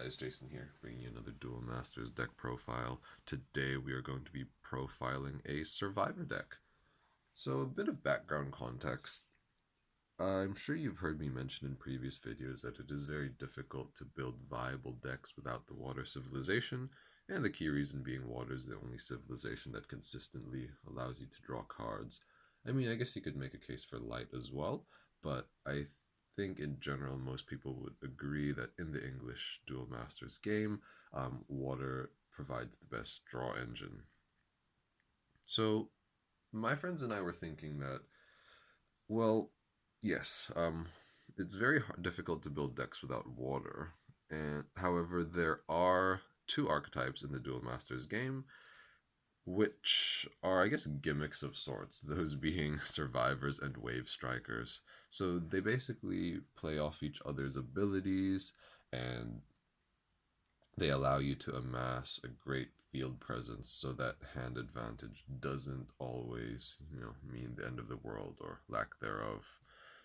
guys, Jason here, bringing you another Duel Masters deck profile. Today we are going to be profiling a Survivor deck. So a bit of background context. I'm sure you've heard me mention in previous videos that it is very difficult to build viable decks without the Water Civilization, and the key reason being water is the only civilization that consistently allows you to draw cards. I mean, I guess you could make a case for light as well, but I think in general most people would agree that in the English Duel Masters game, water provides the best draw engine. So my friends and I were thinking that, well, yes, it's very difficult to build decks without water. And however, there are two archetypes in the Duel Masters game, which are, I guess, gimmicks of sorts, those being survivors and wave strikers. So they basically play off each other's abilities, and they allow you to amass a great field presence so that hand advantage doesn't always, mean the end of the world or lack thereof.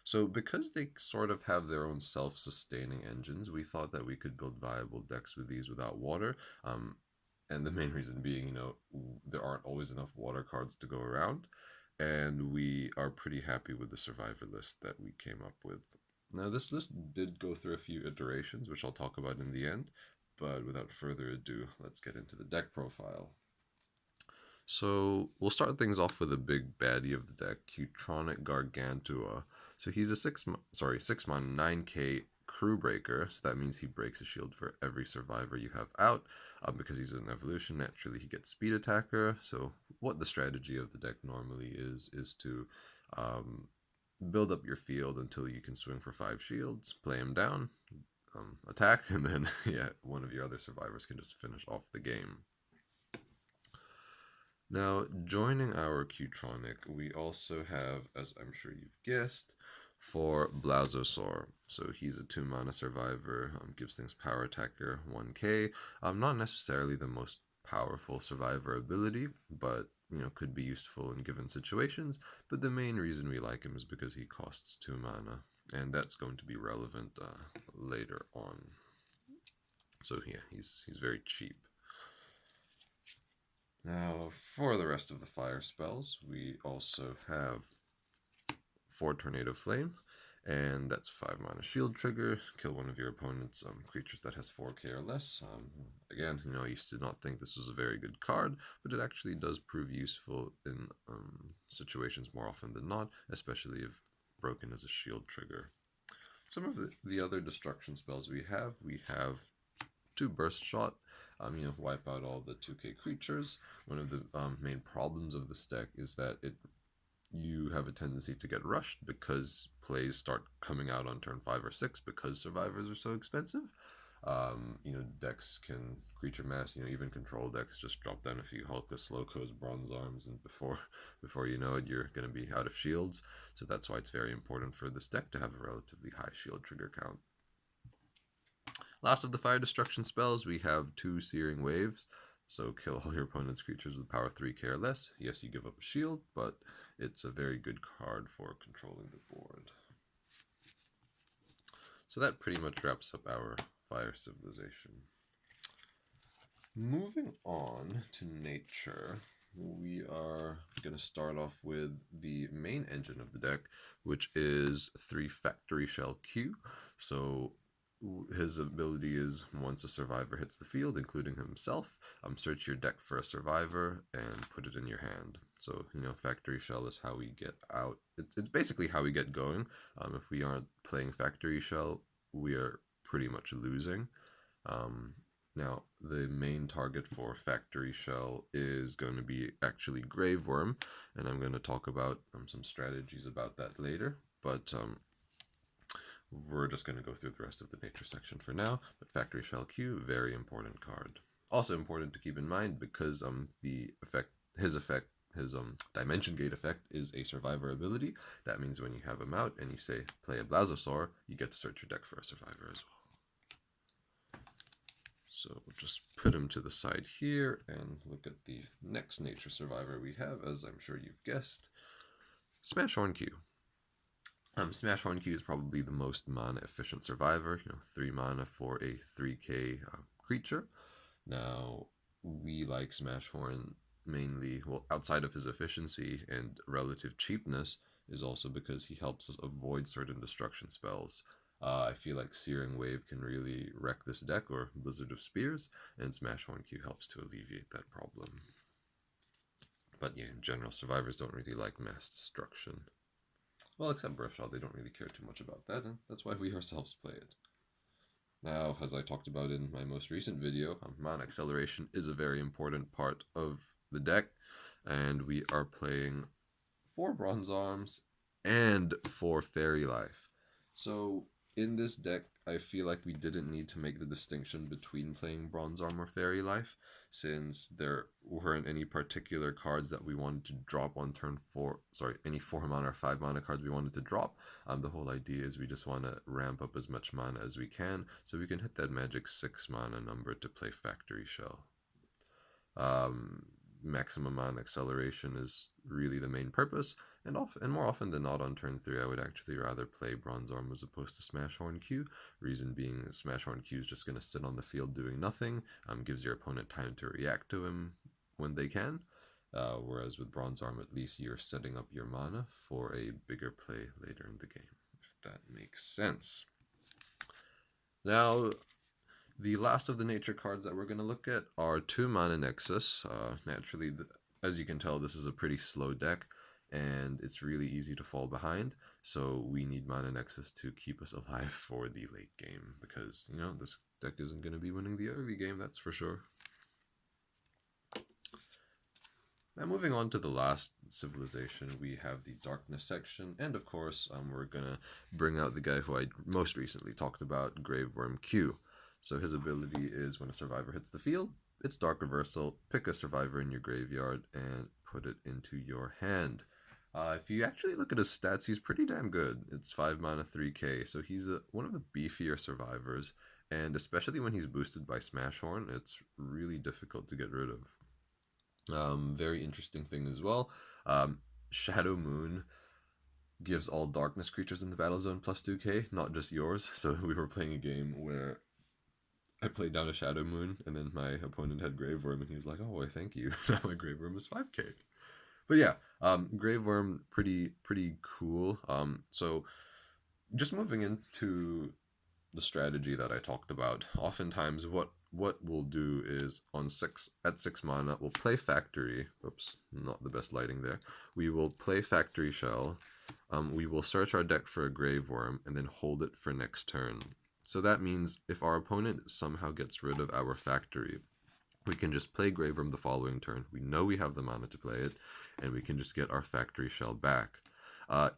So because they sort of have their own self-sustaining engines, we thought that we could build viable decks with these without water. And the main reason being, there aren't always enough water cards to go around, and we are pretty happy with the survivor list that we came up with. Now, this list did go through a few iterations, which I'll talk about in the end, but without further ado, let's get into the deck profile. So we'll start things off with a big baddie of the deck, Q-Tronic Gargantua. So he's a 6-mana 9k crew breaker, so that means he breaks a shield for every survivor you have out. Because he's an evolution, naturally he gets speed attacker. So what the strategy of the deck normally is to build up your field until you can swing for 5 shields, play him down, attack, and then one of your other survivors can just finish off the game. Now, joining our Q-Tronic, we also have, as I'm sure you've guessed, for Blazosaur. So he's a 2-mana survivor, gives things power attacker 1k. Not necessarily the most powerful survivor ability, but could be useful in given situations. But the main reason we like him is because he costs 2 mana, and that's going to be relevant later on. So yeah, he's very cheap. Now, for the rest of the fire spells, we also have 4 Tornado Flame, and that's 5 mana shield trigger. Kill one of your opponent's creatures that has 4k or less. Again, I used to not think this was a very good card, but it actually does prove useful in situations more often than not, especially if broken as a shield trigger. Some of the other destruction spells we have 2 Burst Shot, wipe out all the 2k creatures. One of the main problems of this deck is that you have a tendency to get rushed because plays start coming out on turn 5 or 6 because survivors are so expensive. Decks can creature mass, even control decks just drop down a few Hulka, Slowcos, Bronze Arms, and before you know it, you're going to be out of shields. So that's why it's very important for this deck to have a relatively high shield trigger count. Last of the fire destruction spells, we have 2 Searing Waves. So kill all your opponent's creatures with power 3k or less. Yes, you give up a shield, but it's a very good card for controlling the board. So that pretty much wraps up our fire civilization. Moving on to nature, we are going to start off with the main engine of the deck, which is 3 Faerie Shell Q. So his ability is once a survivor hits the field, including himself, search your deck for a survivor and put it in your hand. So, Faerie Shell is how we get out. It's basically how we get going. If we aren't playing Faerie Shell, we are pretty much losing. Now, the main target for Faerie Shell is going to be actually Graveworm, and I'm going to talk about some strategies about that later. But we're just going to go through the rest of the nature section for now, but Faerie Shell Q, very important card. Also important to keep in mind because his Dimension Gate effect is a survivor ability. That means when you have him out and you say play a Blazosaur, you get to search your deck for a survivor as well. So we'll just put him to the side here and look at the next nature survivor we have, as I'm sure you've guessed, Smashhorn Q. Smashhorn Q is probably the most mana efficient survivor. 3 mana for a 3k creature. Now, we like Smashhorn mainly, well, outside of his efficiency and relative cheapness, is also because he helps us avoid certain destruction spells. I feel like Searing Wave can really wreck this deck, or Blizzard of Spears, and Smashhorn Q helps to alleviate that problem. But yeah, in general, survivors don't really like mass destruction. Well, except Brushall, they don't really care too much about that, and that's why we ourselves play it. Now, as I talked about in my most recent video, Mana Acceleration is a very important part of the deck, and we are playing 4 Bronze Arms and 4 Faerie Life. So, in this deck, I feel like we didn't need to make the distinction between playing Bronze Arm or Faerie Life, since there weren't any particular cards that we wanted to drop on turn 4, any 4 mana or 5 mana cards we wanted to drop. The whole idea is we just want to ramp up as much mana as we can, so we can hit that magic 6 mana number to play Factory Shell. Maximum Mana Acceleration is really the main purpose, and more often than not on turn 3 I would actually rather play Bronze Arm as opposed to Smashhorn Q. Reason being, Smashhorn Q is just going to sit on the field doing nothing, gives your opponent time to react to him when they can, whereas with Bronze Arm at least you're setting up your mana for a bigger play later in the game, if that makes sense. Now, the last of the nature cards that we're going to look at are 2 Mana Nexus. Naturally, as you can tell, this is a pretty slow deck, and it's really easy to fall behind, so we need Mana Nexus to keep us alive for the late game, because, this deck isn't going to be winning the early game, that's for sure. Now, moving on to the last civilization, we have the Darkness section, and of course, we're going to bring out the guy who I most recently talked about, Graveworm Q. So his ability is when a survivor hits the field, it's Dark Reversal, pick a survivor in your graveyard, and put it into your hand. If you actually look at his stats, he's pretty damn good. It's 5 mana, 3k, so he's one of the beefier survivors, and especially when he's boosted by Smashhorn, it's really difficult to get rid of. Very interesting thing as well. Shadow Moon gives all darkness creatures in the battle zone plus 2k, not just yours. So we were playing a game where I played down a Shadow Moon, and then my opponent had Graveworm, and he was like, "Oh, I thank you." Now my Graveworm is 5k. But yeah, Graveworm, pretty cool. So just moving into the strategy that I talked about. Oftentimes, what we'll do is at 6 mana, we'll play Factory. Oops, not the best lighting there. We will play Factory Shell. We will search our deck for a Graveworm and then hold it for next turn. So that means if our opponent somehow gets rid of our Factory, we can just play Graveworm the following turn. We know we have the mana to play it, and we can just get our Factory Shell back.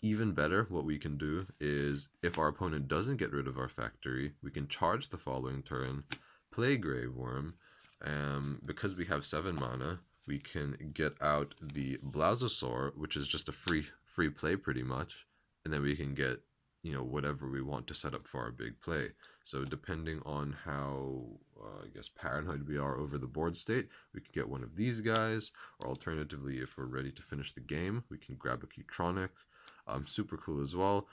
Even better, what we can do is, if our opponent doesn't get rid of our Factory, we can charge the following turn, play Graveworm. Because we have 7 mana, we can get out the Blazosaur, which is just a free play pretty much, and then we can get whatever we want to set up for our big play. So depending on how, I guess, paranoid we are over the board state, we can get one of these guys, or alternatively, if we're ready to finish the game, we can grab a Q-Tronic. Super cool as well.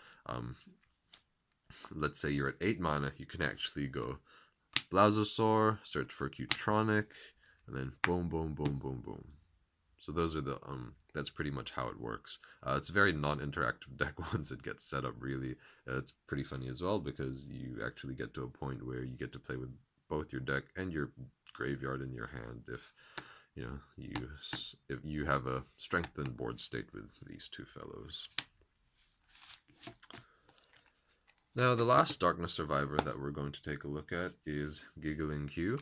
Let's say you're at 8 mana, you can actually go Blazosaur, search for Q-Tronic, and then boom, boom, boom, boom, boom. So those are the that's pretty much how it works. It's a very non-interactive deck once it gets set up, really. It's pretty funny as well, because you actually get to a point where you get to play with both your deck and your graveyard in your hand if you have a strengthened board state with these two fellows. Now, the last Darkness survivor that we're going to take a look at is Gigaling Q.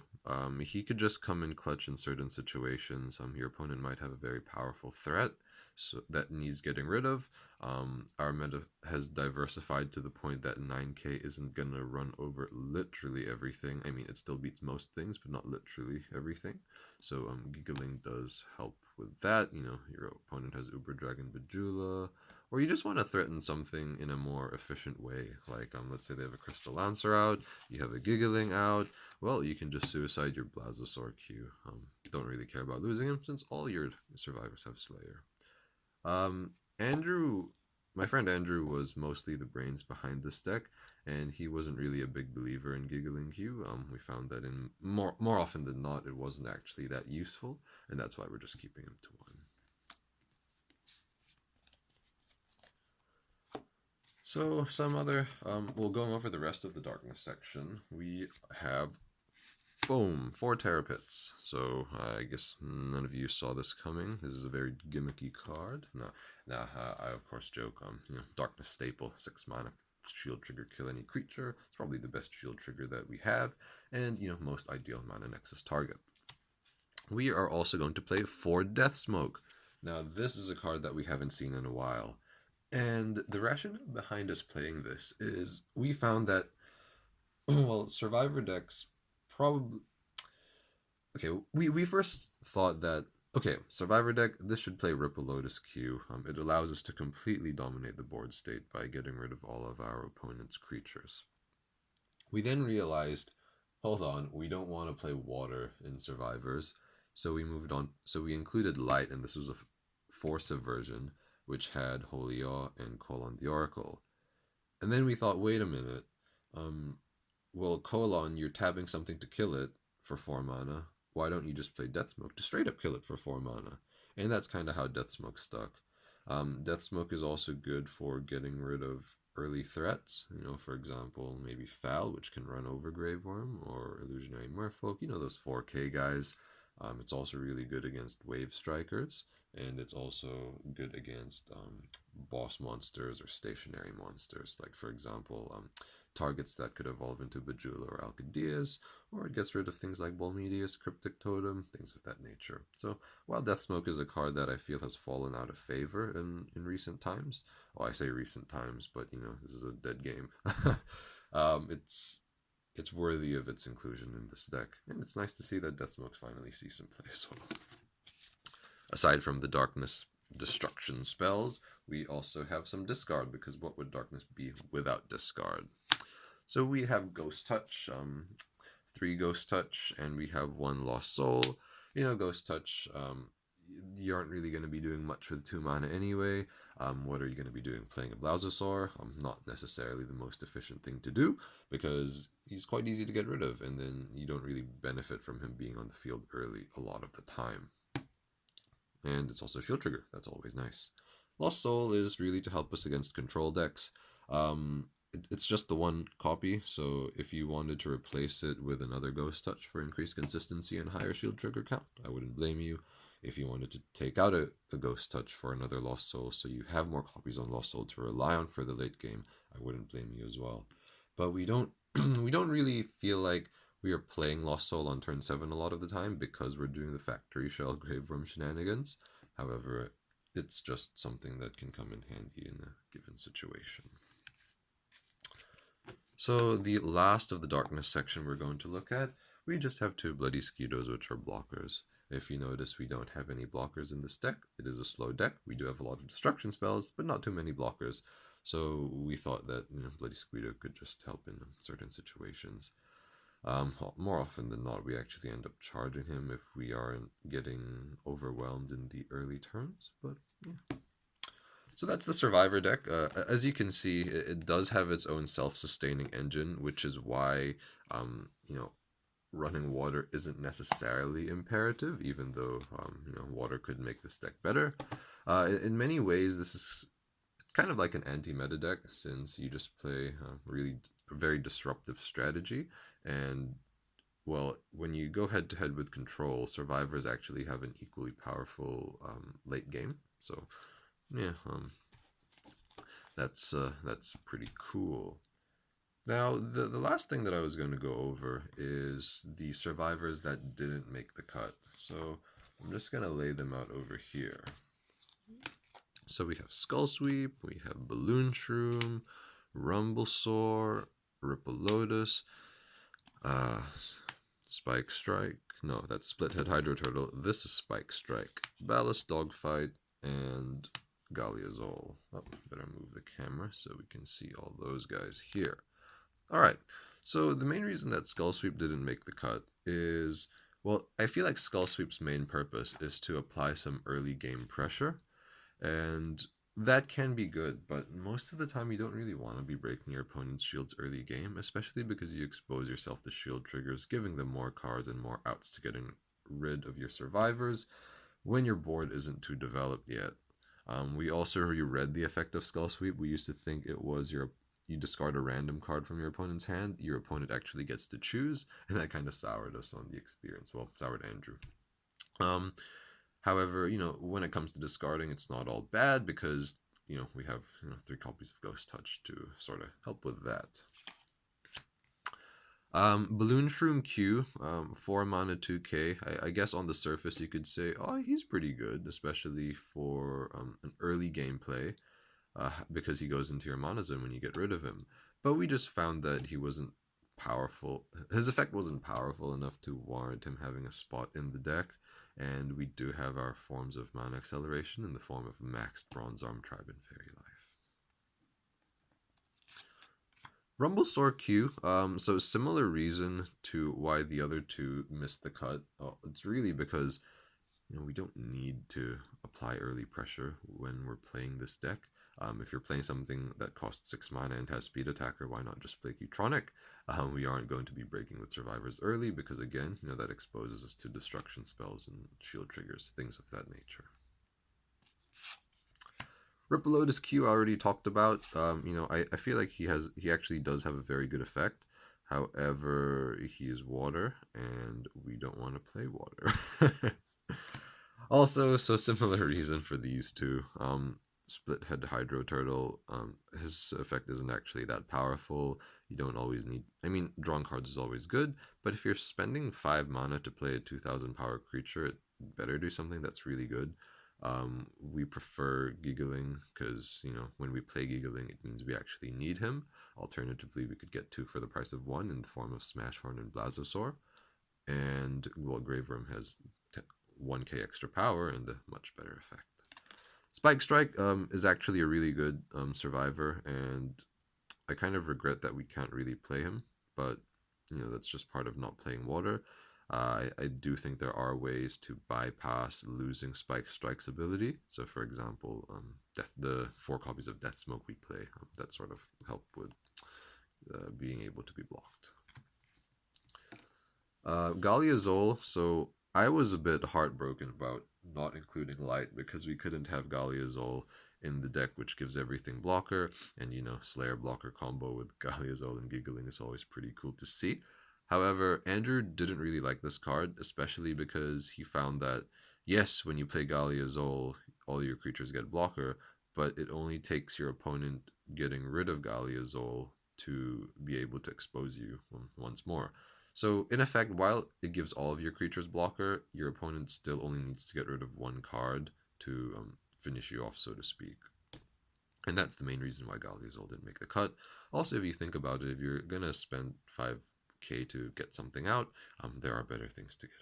He could just come in clutch in certain situations. Your opponent might have a very powerful threat that needs getting rid of. Our meta has diversified to the point that 9k isn't going to run over literally everything. I mean, it still beats most things, but not literally everything. So Gigaling does help with that. Your opponent has Uber Dragon Bajula, or you just want to threaten something in a more efficient way. Like, let's say they have a Crystal Lancer out, you have a Gigaling out. Well, you can just suicide your Blazosaur Q. Don't really care about losing him, since all your survivors have Slayer. Andrew my friend Andrew was mostly the brains behind this deck, and he wasn't really a big believer in Gigaling Q. We found that in more often than not, it wasn't actually that useful, and that's why we're just keeping him to 1. So some other, well, going over the rest of the darkness section, we have, boom, 4 Terror Pits. So I guess none of you saw this coming. This is a very gimmicky card. Now I of course joke. Darkness staple, 6 mana, shield trigger, kill any creature. It's probably the best shield trigger that we have, and most ideal Mana Nexus target. We are also going to play 4 Death Smoke. Now this is a card that we haven't seen in a while. And the rationale behind us playing this is we found that, well, Survivor decks probably... Okay, we first thought that, okay, Survivor deck, this should play Ripple Lotus Q. It allows us to completely dominate the board state by getting rid of all of our opponent's creatures. We then realized, hold on, we don't want to play water in Survivors, so we moved on. So we included Light, and this was a Force version, which had Holy Awe and Colon the Oracle. And then we thought, wait a minute, well, Colon, you're tapping something to kill it for 4 mana. Why don't you just play Death Smoke to straight up kill it for 4 mana? And that's kind of how Death Smoke stuck. Death Smoke is also good for getting rid of early threats. For example, maybe Foul, which can run over Graveworm, or Illusionary Merfolk. Those 4K guys. It's also really good against Wave Strikers, and it's also good against boss monsters or stationary monsters. Like, for example, targets that could evolve into Bejeweled or Alcadias, or it gets rid of things like Bolmedius, Cryptic Totem, things of that nature. So while Death Smoke is a card that I feel has fallen out of favor in recent times, well, I say recent times, but this is a dead game. It's worthy of its inclusion in this deck, and it's nice to see that Death Smoke finally sees some play as well. Aside from the darkness destruction spells, we also have some discard, because what would darkness be without discard? So we have Ghost Touch, 3 Ghost Touch, and we have 1 Lost Soul. Ghost Touch, you aren't really going to be doing much with 2 mana anyway. What are you going to be doing? Playing a Blazosaur? Not necessarily the most efficient thing to do, because he's quite easy to get rid of, and then you don't really benefit from him being on the field early a lot of the time. And it's also shield trigger. That's always nice. Lost Soul is really to help us against control decks. It's just the 1 copy, so if you wanted to replace it with another Ghost Touch for increased consistency and higher shield trigger count, I wouldn't blame you. If you wanted to take out a Ghost Touch for another Lost Soul, so you have more copies on Lost Soul to rely on for the late game, I wouldn't blame you as well. But we don't we don't really feel like we are playing Lost Soul on turn 7 a lot of the time, because we're doing the Factory Shell Graveworm shenanigans. However, it's just something that can come in handy in a given situation. So the last of the darkness section we're going to look at, we just have 2 Bloody Squitos, which are blockers. If you notice, we don't have any blockers in this deck. It is a slow deck. We do have a lot of destruction spells, but not too many blockers. So we thought that Bloody Squito could just help in certain situations. More often than not, we actually end up charging him if we aren't getting overwhelmed in the early turns. But yeah. So that's the Survivor deck. As you can see, it does have its own self-sustaining engine, which is why running water isn't necessarily imperative, even though water could make this deck better. In many ways, this is kind of like an anti-meta deck, since you just play really very disruptive strategy, and well, when you go head to head with control, survivors actually have an equally powerful late game. So yeah, that's pretty cool. Now, the last thing that I was going to go over is the survivors that didn't make the cut. So I'm just going to lay them out over here. So we have Skull Sweep, we have Balloon Shroom, Rumblesaur, Ripple Lotus, Spike Strike. No, that's Split Head Hydro Turtle. This is Spike Strike. Ballast Dogfight, and Galliazol. Oh, better move the camera so we can see all those guys here. Alright, so the main reason that Skull Sweep didn't make the cut is, well, I feel like Skull Sweep's main purpose is to apply some early game pressure, and That can be good, but most of the time you don't really want to be breaking your opponent's shields early game, especially because you expose yourself to shield triggers, giving them more cards and more outs to getting rid of your survivors when your board isn't too developed yet. We also reread the effect of Skull Sweep. We used to think it was you discard a random card from your opponent's hand, your opponent actually gets to choose, and that kind of soured us on the experience. Well, soured Andrew. Um, However, when it comes to discarding, it's not all bad because we have 3 copies of Ghost Touch to sort of help with that. Balloon Shroom Q, 4 mana 2k. I guess on the surface you could say, oh, he's pretty good, especially for an early gameplay, because he goes into your mana zone when you get rid of him. But we just found that he wasn't powerful. His effect wasn't powerful enough to warrant him having a spot in the deck. And we do have our forms of mana acceleration in the form of maxed Bronze Arm Tribe and Faerie Life. Rumblesaur Q, so similar reason to why the other two missed the cut. It's really because we don't need to apply early pressure when we're playing this deck. If you're playing something that costs 6 mana and has speed attacker, why not just play Q-Tronic? We aren't going to be breaking with survivors early because, again, that exposes us to destruction spells and shield triggers, things of that nature. Ripolotus Q I already talked about. I feel like he actually does have a very good effect. However, he is water, and we don't want to play water. Also, so similar reason for these two. Split Head Hydro Turtle, his effect isn't actually that powerful. You don't always need. I mean, drawing cards is always good, but if you're spending 5 mana to play a 2000 power creature, it better do something that's really good. We prefer Gigaling because, when we play Gigaling, it means we actually need him. Alternatively, we could get 2 for the price of 1 in the form of Smashhorn and Blazosaur. And, well, Graveworm has 1k extra power and a much better effect. Spike Strike is actually a really good survivor, and I kind of regret that we can't really play him, but that's just part of not playing water. I do think there are ways to bypass losing Spike Strike's ability. So, for example, the 4 copies of Death Smoke we play, that sort of help with being able to be blocked. Galliazol, so I was a bit heartbroken about not including Light because we couldn't have Galliazol in the deck, which gives everything blocker, and Slayer blocker combo with Galliazol and Gigaling is always pretty cool to see. However, Andrew didn't really like this card, especially because he found that, yes, when you play Galliazol, all your creatures get blocker, but it only takes your opponent getting rid of Galliazol to be able to expose you once more. So, in effect, while it gives all of your creatures blocker, your opponent still only needs to get rid of 1 card to finish you off, so to speak. And that's the main reason why Galliazol didn't make the cut. Also, if you think about it, if you're going to spend 5k to get something out, there are better things to get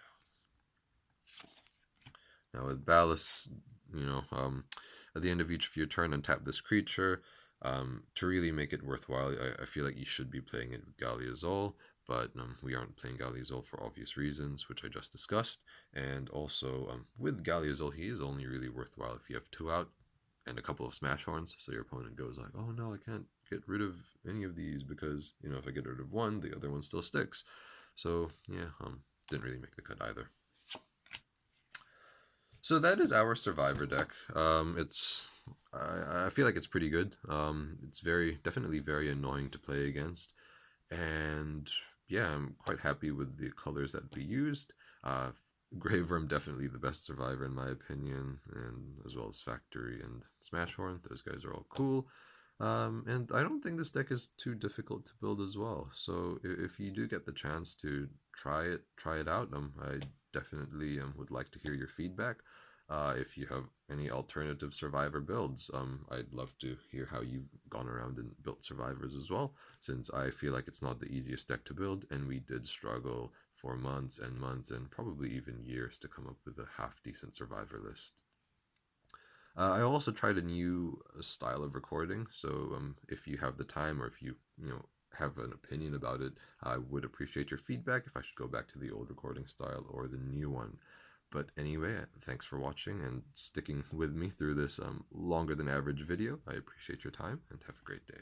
out. Now, with Ballast, at the end of each of your turn, untap this creature. To really make it worthwhile, I feel like you should be playing it with Galliazol, but we aren't playing Galliazol for obvious reasons, which I just discussed. And also, with Galliazol, he is only really worthwhile if you have 2 out and a couple of Smashhorns, so your opponent goes like, oh no, I can't get rid of any of these because, if I get rid of one, the other one still sticks. So, yeah, didn't really make the cut either. So that is our Survivor deck. I feel like it's pretty good. It's definitely very annoying to play against, and yeah, I'm quite happy with the colors that we used. Graveworm definitely the best survivor in my opinion, and as well as Factory and Smashhorn. Those guys are all cool. And I don't think this deck is too difficult to build as well. So if you do get the chance to try it out. I definitely would like to hear your feedback. If you have any alternative Survivor builds, I'd love to hear how you've gone around and built Survivors as well, since I feel like it's not the easiest deck to build, and we did struggle for months and months and probably even years to come up with a half-decent Survivor list. I also tried a new style of recording, so if you have the time or if you have an opinion about it, I would appreciate your feedback if I should go back to the old recording style or the new one. But anyway, thanks for watching and sticking with me through this longer than average video. I appreciate your time and have a great day.